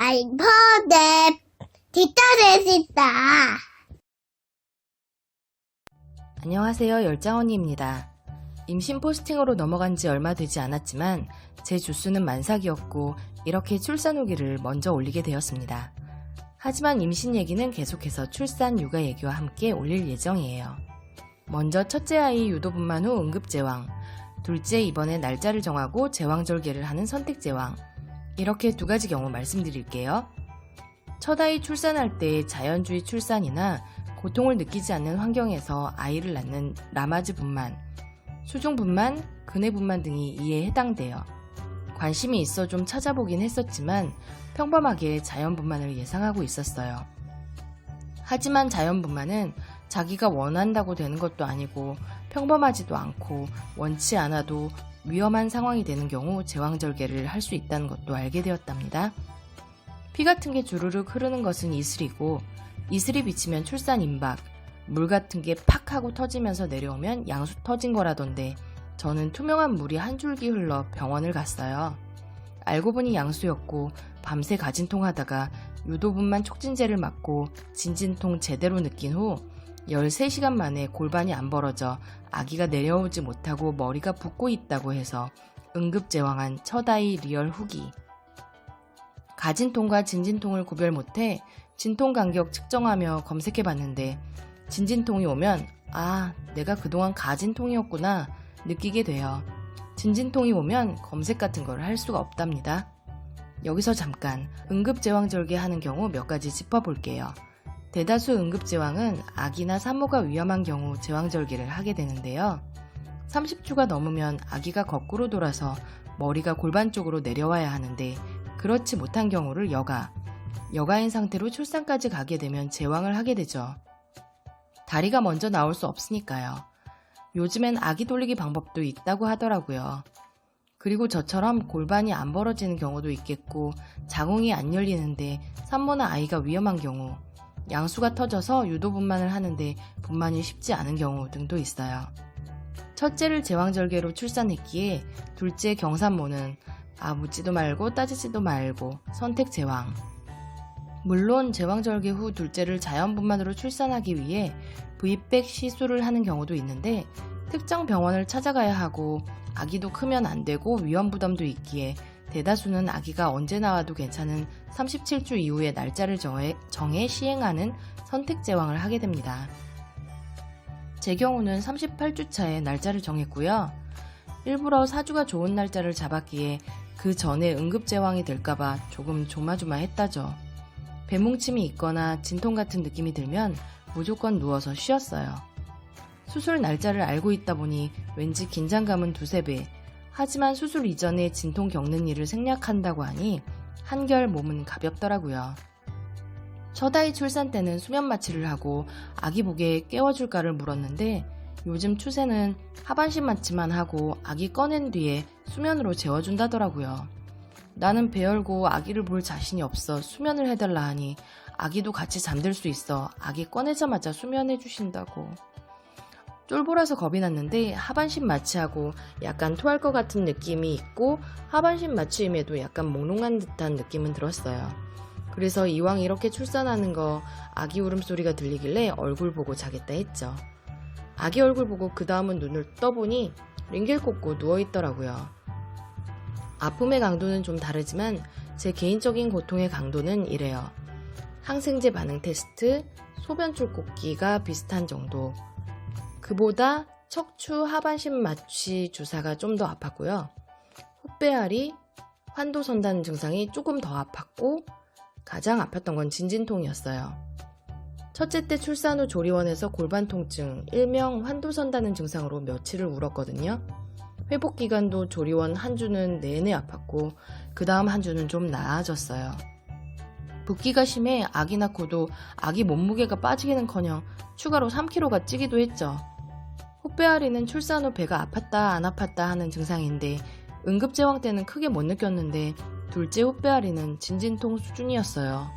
아이포드 디터넷이다. 안녕하세요, 열장언니입니다. 임신 포스팅으로 넘어간 지 얼마 되지 않았지만 제 주수는 만삭이었고 이렇게 출산 후기를 먼저 올리게 되었습니다. 하지만 임신 얘기는 계속해서 출산 육아 얘기와 함께 올릴 예정이에요. 먼저 첫째 아이 유도분만 후 응급제왕, 둘째 이번에 날짜를 정하고 제왕절개를 하는 선택제왕, 이렇게 두 가지 경우 말씀드릴게요. 첫 아이 출산할 때 자연주의 출산이나 고통을 느끼지 않는 환경에서 아이를 낳는 라마즈 분만, 수중 분만, 근해 분만 등이 이에 해당돼요. 관심이 있어 좀 찾아보긴 했었지만 평범하게 자연 분만을 예상하고 있었어요. 하지만 자연 분만은 자기가 원한다고 되는 것도 아니고 평범하지도 않고 원치 않아도 위험한 상황이 되는 경우 제왕절개를 할 수 있다는 것도 알게 되었답니다. 피 같은 게 주르륵 흐르는 것은 이슬이고 이슬이 비치면 출산 임박, 물 같은 게 팍 하고 터지면서 내려오면 양수 터진 거라던데 저는 투명한 물이 한 줄기 흘러 병원을 갔어요. 알고 보니 양수였고 밤새 가진통 하다가 유도분만 촉진제를 맞고 진진통 제대로 느낀 후 13시간 만에 골반이 안 벌어져 아기가 내려오지 못하고 머리가 붓고 있다고 해서 응급제왕한 첫 아이 리얼 후기. 가진통과 진진통을 구별 못해 진통 간격 측정하며 검색해봤는데 진진통이 오면 아, 내가 그동안 가진통이었구나 느끼게 돼요. 진진통이 오면 검색 같은 걸 할 수가 없답니다. 여기서 잠깐 응급제왕절개 하는 경우 몇 가지 짚어볼게요. 대다수 응급제왕은 아기나 산모가 위험한 경우 제왕절개를 하게 되는데요. 30주가 넘으면 아기가 거꾸로 돌아서 머리가 골반 쪽으로 내려와야 하는데 그렇지 못한 경우를 여가인 상태로 출산까지 가게 되면 제왕을 하게 되죠. 다리가 먼저 나올 수 없으니까요. 요즘엔 아기 돌리기 방법도 있다고 하더라고요. 그리고 저처럼 골반이 안 벌어지는 경우도 있겠고 자궁이 안 열리는데 산모나 아이가 위험한 경우, 양수가 터져서 유도분만을 하는데 분만이 쉽지 않은 경우 등도 있어요. 첫째를 제왕절개로 출산했기에 둘째 경산모는 묻지도 말고 따지지도 말고 선택 제왕. 물론 제왕절개 후 둘째를 자연분만으로 출산하기 위해 V백 시술을 하는 경우도 있는데 특정 병원을 찾아가야 하고 아기도 크면 안 되고 위험 부담도 있기에 대다수는 아기가 언제 나와도 괜찮은 37주 이후에 날짜를 정해 시행하는 선택 제왕을 하게 됩니다. 제 경우는 38주 차에 날짜를 정했고요. 일부러 사주가 좋은 날짜를 잡았기에 그 전에 응급제왕이 될까봐 조금 조마조마했다죠. 배뭉침이 있거나 진통 같은 느낌이 들면 무조건 누워서 쉬었어요. 수술 날짜를 알고 있다 보니 왠지 긴장감은 두세 배. 하지만 수술 이전에 진통 겪는 일을 생략한다고 하니 한결 몸은 가볍더라고요. 첫 아이 출산 때는 수면 마취를 하고 아기 보게 깨워줄까를 물었는데 요즘 추세는 하반신 마취만 하고 아기 꺼낸 뒤에 수면으로 재워준다더라고요. 나는 배 열고 아기를 볼 자신이 없어 수면을 해달라 하니 아기도 같이 잠들 수 있어 아기 꺼내자마자 수면해주신다고. 쫄보라서 겁이 났는데 하반신 마취하고 약간 토할 것 같은 느낌이 있고 하반신 마취임에도 약간 몽롱한 듯한 느낌은 들었어요. 그래서 이왕 이렇게 출산하는 거 아기 울음소리가 들리길래 얼굴 보고 자겠다 했죠. 아기 얼굴 보고 그 다음은 눈을 떠보니 링겔 꽂고 누워있더라고요. 아픔의 강도는 좀 다르지만 제 개인적인 고통의 강도는 이래요. 항생제 반응 테스트, 소변줄 꽂기가 비슷한 정도. 그보다 척추 하반신 마취 주사가 좀 더 아팠고요. 헛배알이 환도선다는 증상이 조금 더 아팠고 가장 아팠던 건 진진통이었어요. 첫째 때 출산 후 조리원에서 골반 통증, 일명 환도선다는 증상으로 며칠을 울었거든요. 회복 기간도 조리원 한 주는 내내 아팠고 그 다음 한 주는 좀 나아졌어요. 붓기가 심해 아기 낳고도 아기 몸무게가 빠지기는커녕 추가로 3kg가 찌기도 했죠. 헛배아리는 출산 후 배가 아팠다 안 아팠다 하는 증상인데 응급제왕 때는 크게 못 느꼈는데 둘째 헛배아리는 진진통 수준이었어요.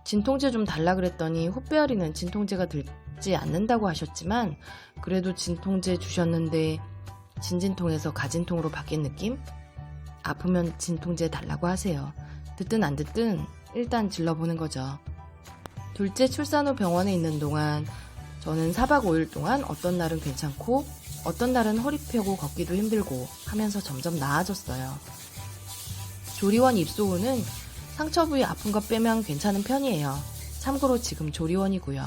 진통제 좀 달라 그랬더니 헛배아리는 진통제가 들지 않는다고 하셨지만 그래도 진통제 주셨는데 진진통에서 가진통으로 바뀐 느낌? 아프면 진통제 달라고 하세요. 듣든 안 듣든 일단 질러보는 거죠. 둘째 출산 후 병원에 있는 동안 저는 4박 5일 동안 어떤 날은 괜찮고 어떤 날은 허리 펴고 걷기도 힘들고 하면서 점점 나아졌어요. 조리원 입소 후는 상처 부위 아픈 거 빼면 괜찮은 편이에요. 참고로 지금 조리원이고요.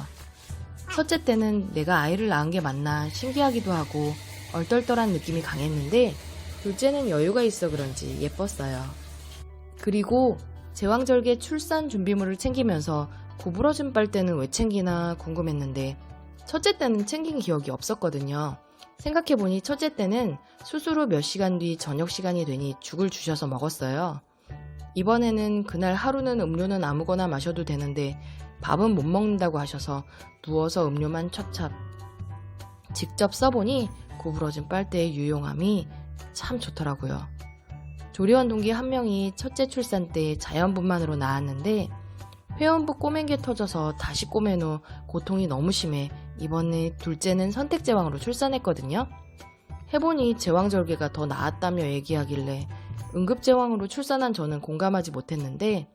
첫째 때는 내가 아이를 낳은 게 맞나 신기하기도 하고 얼떨떨한 느낌이 강했는데 둘째는 여유가 있어 그런지 예뻤어요. 그리고 제왕절개 출산 준비물을 챙기면서 구부러진 빨대는 왜 챙기나 궁금했는데 첫째 때는 챙긴 기억이 없었거든요. 생각해보니 첫째 때는 수술 후 몇 시간 뒤 저녁 시간이 되니 죽을 주셔서 먹었어요. 이번에는 그날 하루는 음료는 아무거나 마셔도 되는데 밥은 못 먹는다고 하셔서 누워서 음료만 찹찹. 직접 써보니 구부러진 빨대의 유용함이 참 좋더라고요. 조리원 동기 한 명이 첫째 출산 때 자연분만으로 나왔는데 회원부 꼬맨 게 터져서 다시 꼬맨 후 고통이 너무 심해 이번에 둘째는 선택제왕으로 출산했거든요. 해보니 제왕절개가 더 나았다며 얘기하길래 응급제왕으로 출산한 저는 공감하지 못했는데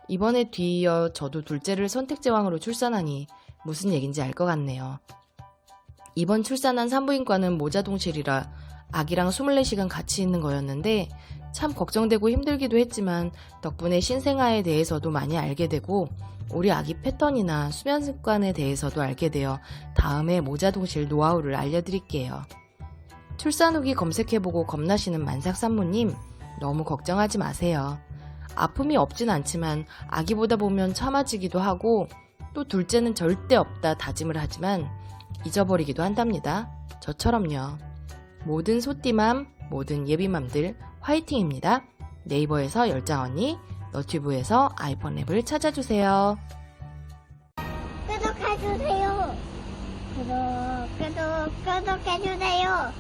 이번에 뒤이어 저도 둘째를 선택제왕으로 출산하니 무슨 얘긴지 알 것 같네요. 이번 출산한 산부인과는 모자동실이라 아기랑 24시간 같이 있는 거였는데 참 걱정되고 힘들기도 했지만 덕분에 신생아에 대해서도 많이 알게 되고 우리 아기 패턴이나 수면 습관에 대해서도 알게 되어 다음에 모자동실 노하우를 알려드릴게요. 출산 후기 검색해보고 겁나시는 만삭산모님 너무 걱정하지 마세요. 아픔이 없진 않지만 아기보다 보면 참아지기도 하고 또 둘째는 절대 없다 다짐을 하지만 잊어버리기도 한답니다. 저처럼요. 모든 소띠맘, 모든 예비맘들 화이팅입니다. 네이버에서 열장언니, 너튜브에서 아이폰 랩을 찾아주세요. 구독해주세요. 구독해주세요.